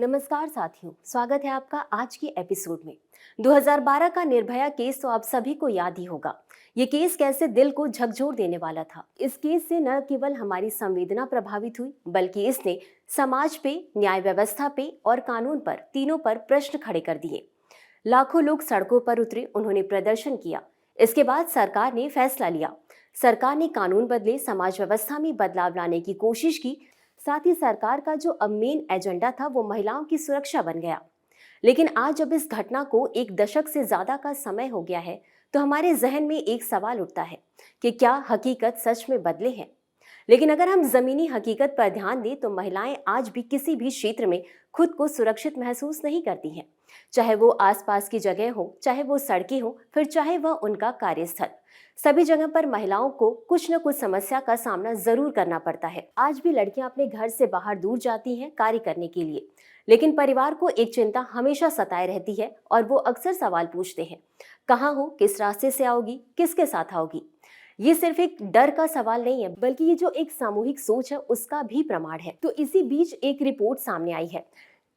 नमस्कार साथियों, स्वागत है आपका आज की एपिसोड में। 2012 का निर्भया केस तो आप सभी को याद ही होगा। ये केस कैसे दिल को झकझोर देने वाला था। इस केस से न केवल हमारी संवेदना प्रभावित हुई, बल्कि इसने समाज पे, न्याय व्यवस्था पे और कानून पर, तीनों पर प्रश्न खड़े कर दिए। लाखों लोग सड़कों पर उतरे, उन्होंने प्रदर्शन किया। इसके बाद सरकार ने फैसला लिया। सरकार ने कानून बदले, समाज व्यवस्था में बदलाव लाने की कोशिश की। साथ ही सरकार का जो अब मेन एजेंडा था वो महिलाओं की सुरक्षा बन गया। लेकिन आज जब इस घटना को एक दशक से ज्यादा का समय हो गया है, तो हमारे जहन में एक सवाल उठता है कि क्या हकीकत सच में बदले हैं। लेकिन अगर हम जमीनी हकीकत पर ध्यान दें तो महिलाएं आज भी किसी भी क्षेत्र में खुद को सुरक्षित महसूस नहीं करती हैं। चाहे वो आसपास की जगह हो, चाहे वो सड़कें हो, फिर चाहे वह उनका कार्यस्थल, सभी जगह पर महिलाओं को कुछ न कुछ समस्या का सामना जरूर करना पड़ता है। आज भी लड़कियां अपने घर से बाहर दूर जाती हैं कार्य करने के लिए, लेकिन परिवार को एक चिंता हमेशा सताए रहती है और वो अक्सर सवाल पूछते हैं, कहाँ हो, किस रास्ते से आओगी, किसके साथ आओगी। ये सिर्फ एक डर का सवाल नहीं है, बल्कि ये जो एक सामूहिक सोच है उसका भी प्रमाण है। तो इसी बीच एक रिपोर्ट सामने आई है,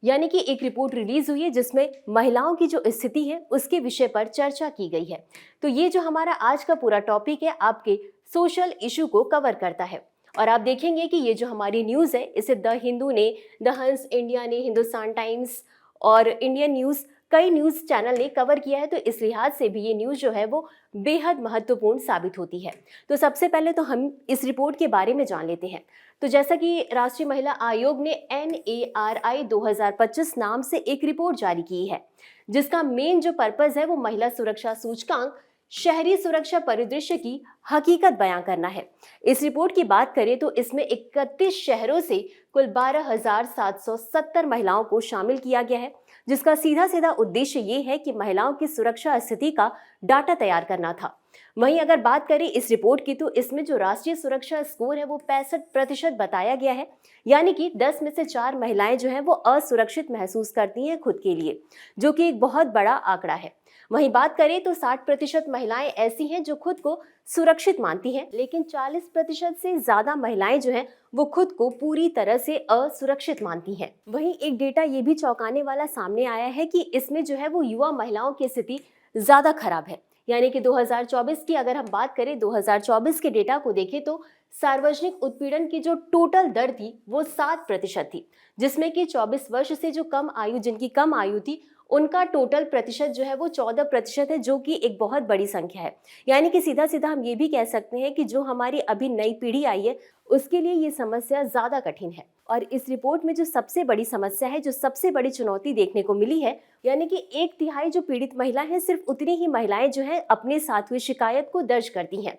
यानी कि एक रिपोर्ट रिलीज हुई है जिसमें महिलाओं की जो स्थिति है उसके विषय पर चर्चा की गई है। तो ये जो हमारा आज का पूरा टॉपिक है आपके सोशल इशू को कवर करता है। और आप देखेंगे कि ये जो हमारी न्यूज़ है इसे द हिंदू ने, द हंस इंडिया ने, हिंदुस्तान टाइम्स और इंडियन न्यूज़, कई न्यूज़ चैनल ने कवर किया है। तो इस लिहाज से भी ये न्यूज़ जो है वो बेहद महत्वपूर्ण साबित होती है। तो सबसे पहले तो हम इस रिपोर्ट के बारे में जान लेते हैं। तो जैसा कि राष्ट्रीय महिला आयोग ने NARI 2025 नाम से एक रिपोर्ट जारी की है, जिसका मेन जो पर्पस है वो महिला सुरक्षा सूचकांक, शहरी सुरक्षा परिदृश्य की हकीकत बयां करना है। इस रिपोर्ट की बात करें तो इसमें 31 शहरों से कुल 12,770 महिलाओं को शामिल किया गया है, जिसका सीधा सीधा उद्देश्य ये है कि महिलाओं की सुरक्षा स्थिति का डाटा तैयार करना था। वहीं अगर बात करें इस रिपोर्ट की तो इसमें जो राष्ट्रीय सुरक्षा स्कोर है वो 65% बताया गया है, यानी कि 10 में से 4 महिलाएं जो हैं वो असुरक्षित महसूस करती हैं खुद के लिए, जो कि एक बहुत बड़ा आंकड़ा है। वहीं बात करें तो 60% महिलाएं ऐसी हैं जो खुद को सुरक्षित मानती हैं, लेकिन 40% से ज्यादा महिलाएं जो हैं वो खुद को पूरी तरह से असुरक्षित मानती हैं। वहीं एक डेटा ये भी चौंकाने वाला सामने आया है कि इसमें जो है वो युवा महिलाओं की स्थिति ज्यादा खराब है। यानी कि 2024 की अगर हम बात करें, 2024 के डेटा को देखें तो सार्वजनिक उत्पीड़न की जो टोटल दर थी वो 7% थी, जिसमें कि 24 वर्ष से जो कम आयु, जिनकी कम आयु थी, उनका टोटल प्रतिशत जो है वो 14% है, जो कि एक बहुत बड़ी संख्या है। यानी कि सीधा सीधा हम ये भी कह सकते हैं कि जो हमारी अभी नई पीढ़ी आई है उसके लिए ये समस्या ज्यादा कठिन है। और इस रिपोर्ट में जो सबसे बड़ी समस्या है, जो सबसे बड़ी चुनौती देखने को मिली है, यानी कि 1/3 जो पीड़ित महिला है, सिर्फ उतनी ही महिलाएं जो है अपने साथ हुई शिकायत को दर्ज करती हैं।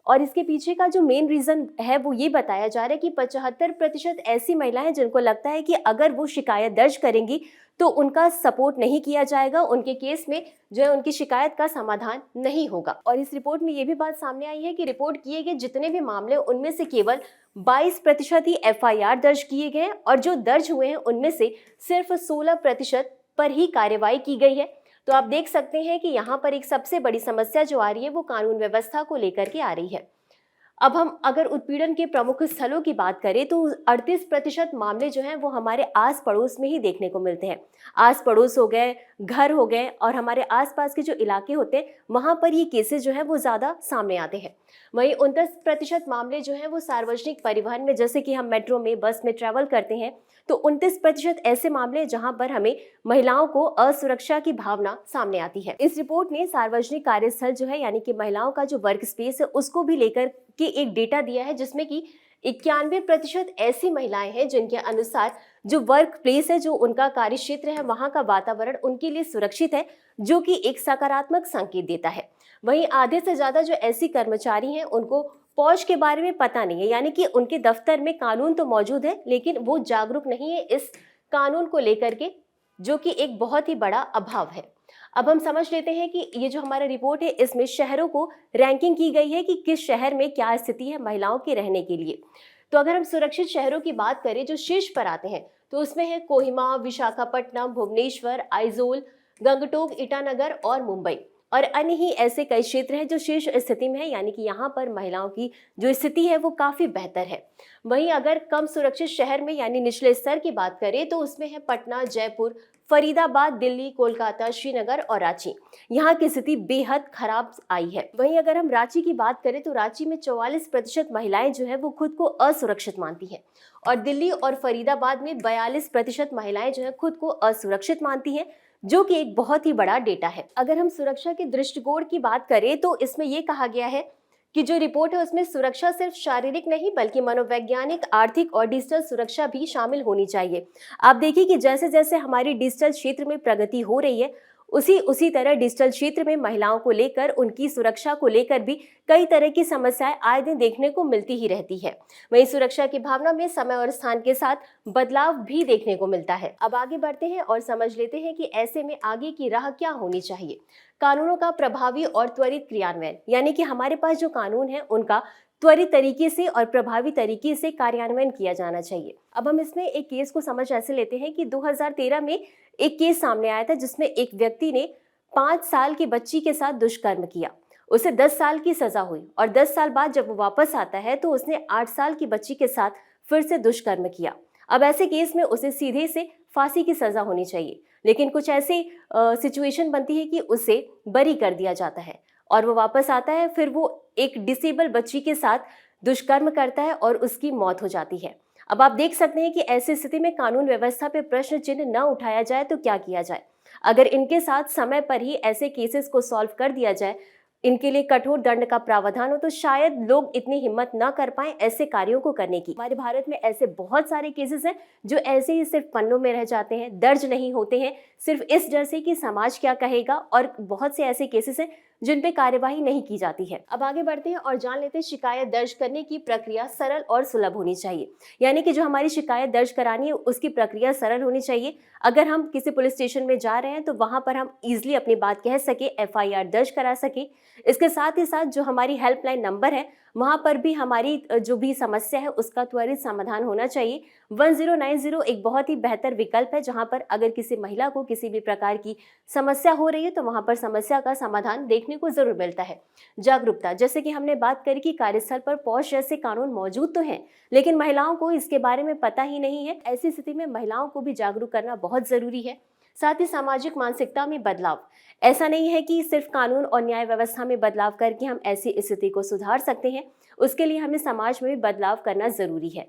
और इसके पीछे का जो मेन रीजन है वो ये बताया जा रहा है कि 75% ऐसी महिलाएं हैं जिनको लगता है कि अगर वो शिकायत दर्ज करेंगी तो उनका सपोर्ट नहीं किया जाएगा, उनके केस में जो है उनकी शिकायत का समाधान नहीं होगा। और इस रिपोर्ट में ये भी बात सामने आई है कि रिपोर्ट किए गए जितने भी मामले उनमें से केवल 22% ही FIR दर्ज किए गए और जो दर्ज हुए हैं उनमें से सिर्फ 16% पर ही कार्रवाई की गई है। तो आप देख सकते हैं कि यहाँ पर एक सबसे बड़ी समस्या जो आ रही है वो कानून व्यवस्था को लेकर के आ रही है। अब हम अगर उत्पीड़न के प्रमुख स्थलों की बात करें तो 38% मामले जो हैं वो हमारे आस पड़ोस में ही देखने को मिलते हैं। आस पड़ोस हो गए, घर हो गए और हमारे आसपास के जो इलाके होते हैं वहाँ पर ये केसेस जो है वो ज़्यादा सामने आते हैं। वहीं 29% मामले जो हैं वो सार्वजनिक परिवहन में, जैसे कि हम मेट्रो में, बस में ट्रैवल करते हैं, तो 29% ऐसे मामले जहां पर हमें महिलाओं को असुरक्षा की भावना सामने आती है। इस रिपोर्ट ने सार्वजनिक कार्यस्थल जो है, यानी कि महिलाओं का जो वर्क स्पेस है, उसको भी लेकर के एक डेटा दिया है, जिसमें कि 91% ऐसी महिलाएं हैं जिनके अनुसार जो वर्क प्लेस है, जो उनका कार्य क्षेत्र है, वहां का वातावरण उनके लिए सुरक्षित है, जो कि एक सकारात्मक संकेत देता है। वहीं आधे से ज्यादा जो ऐसी कर्मचारी हैं उनको पौष के बारे में पता नहीं है, यानी कि उनके दफ्तर में कानून तो मौजूद है लेकिन वो जागरूक नहीं है इस कानून को लेकर के, जो कि एक बहुत ही बड़ा अभाव है। अब हम समझ लेते हैं कि ये जो हमारा रिपोर्ट है इसमें शहरों को रैंकिंग की गई है कि किस शहर में क्या स्थिति है महिलाओं के रहने के लिए। तो अगर हम सुरक्षित शहरों की बात करें जो शीर्ष पर आते हैं तो उसमें है कोहिमा, विशाखापट्टनम, भुवनेश्वर, आइजोल, गंगटोक, ईटानगर और मुंबई। और अन्य ही ऐसे कई क्षेत्र हैं जो शीर्ष स्थिति में है, यानी कि यहाँ पर महिलाओं की जो स्थिति है वो काफी बेहतर है। वहीं अगर कम सुरक्षित शहर में यानी निचले स्तर की बात करें तो उसमें है पटना, जयपुर, फरीदाबाद, दिल्ली, कोलकाता, श्रीनगर और रांची। यहाँ की स्थिति बेहद खराब आई है। वहीं अगर हम रांची की बात करें तो रांची में 44% महिलाएं जो है वो खुद को असुरक्षित मानती हैं और दिल्ली और फरीदाबाद में 42% महिलाएं जो है खुद को असुरक्षित मानती हैं, जो कि एक बहुत ही बड़ा डेटा है। अगर हम सुरक्षा के दृष्टिकोण की बात करें तो इसमें यह कहा गया है कि जो रिपोर्ट है उसमें सुरक्षा सिर्फ शारीरिक नहीं बल्कि मनोवैज्ञानिक, आर्थिक और डिजिटल सुरक्षा भी शामिल होनी चाहिए। आप देखिए कि जैसे जैसे हमारी डिजिटल क्षेत्र में प्रगति हो रही है उसी तरह डिजिटल क्षेत्र में महिलाओं को लेकर, उनकी सुरक्षा को लेकर भी कई तरह की समस्याएं आए दिन देखने को मिलती ही रहती है। वहीं सुरक्षा की भावना में समय और स्थान के साथ बदलाव भी देखने को मिलता है। अब आगे बढ़ते हैं और समझ लेते हैं कि ऐसे में आगे की राह क्या होनी चाहिए। कानूनों का प्रभावी और त्वरित क्रियान्वयन, यानी कि हमारे पास जो कानून है उनका त्वरित तरीके से और प्रभावी तरीके से कार्यान्वयन किया जाना चाहिए। अब हम इसमें एक केस को समझ ऐसे लेते हैं कि 2013 में एक केस सामने आया था जिसमें एक व्यक्ति ने 5 साल की बच्ची के साथ दुष्कर्म किया। उसे 10 साल की सजा हुई और 10 साल बाद जब वो वापस आता है तो उसने 8 साल की बच्ची के साथ फिर से दुष्कर्म किया। अब ऐसे केस में उसे सीधे से फांसी की सजा होनी चाहिए, लेकिन कुछ ऐसी सिचुएशन बनती है कि उसे बरी कर दिया जाता है और वो वापस आता है, फिर वो एक डिसेबल बच्ची के साथ दुष्कर्म करता है और उसकी मौत हो जाती है। अब आप देख सकते हैं कि ऐसी स्थिति में कानून व्यवस्था पे प्रश्न चिन्ह न उठाया जाए तो क्या किया जाए। अगर इनके साथ समय पर ही ऐसे केसेस को सॉल्व कर दिया जाए, इनके लिए कठोर दंड का प्रावधान हो, तो शायद लोग इतनी हिम्मत न कर पाए ऐसे कार्यों को करने की। हमारे भारत में ऐसे बहुत सारे केसेस हैं जो ऐसे ही सिर्फ पन्नों में रह जाते हैं, दर्ज नहीं होते हैं, सिर्फ इस डर से कि समाज क्या कहेगा, और बहुत से ऐसे केसेस हैं जिन पे कार्यवाही नहीं की जाती है। अब आगे बढ़ते हैं और जान लेते हैं शिकायत दर्ज करने की प्रक्रिया सरल और सुलभ होनी चाहिए। यानी कि जो हमारी शिकायत दर्ज करानी है उसकी प्रक्रिया सरल होनी चाहिए। अगर हम किसी पुलिस स्टेशन में जा रहे हैं तो वहां पर हम इजीली अपनी बात कह सके, FIR दर्ज करा सके। इसके साथ ही साथ जो हमारी हेल्पलाइन नंबर है वहां पर भी हमारी जो भी समस्या है उसका त्वरित समाधान होना चाहिए। 1090 एक बहुत ही बेहतर विकल्प है, जहां पर अगर किसी महिला को किसी भी प्रकार की समस्या हो रही है तो वहां पर समस्या का समाधान देखने को जरूर मिलता है। जागरूकता, जैसे कि हमने बात करी कि कार्यस्थल पर पॉश जैसे कानून मौजूद तो हैं, लेकिन महिलाओं को इसके बारे में पता ही नहीं है। ऐसी स्थिति में महिलाओं को भी जागरूक करना बहुत जरूरी है। साथ ही सामाजिक मानसिकता में बदलाव, ऐसा नहीं है कि सिर्फ कानून और न्याय व्यवस्था में बदलाव करके हम ऐसी स्थिति को सुधार सकते हैं, उसके लिए हमें समाज में भी बदलाव करना जरूरी है।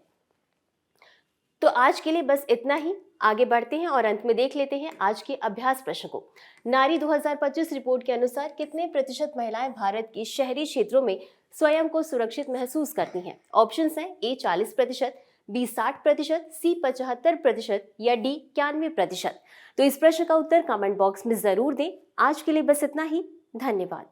तो आज के लिए बस इतना ही। आगे बढ़ते हैं और अंत में देख लेते हैं आज के अभ्यास प्रश्न को। नारी 2025 रिपोर्ट के अनुसार कितने प्रतिशत महिलाएं भारत के शहरी क्षेत्रों में स्वयं को सुरक्षित महसूस करती हैं? ऑप्शंस हैं A 40%, B 60%, C 75% या D 91%। तो इस प्रश्न का उत्तर कमेंट बॉक्स में जरूर दें। आज के लिए बस इतना ही। धन्यवाद।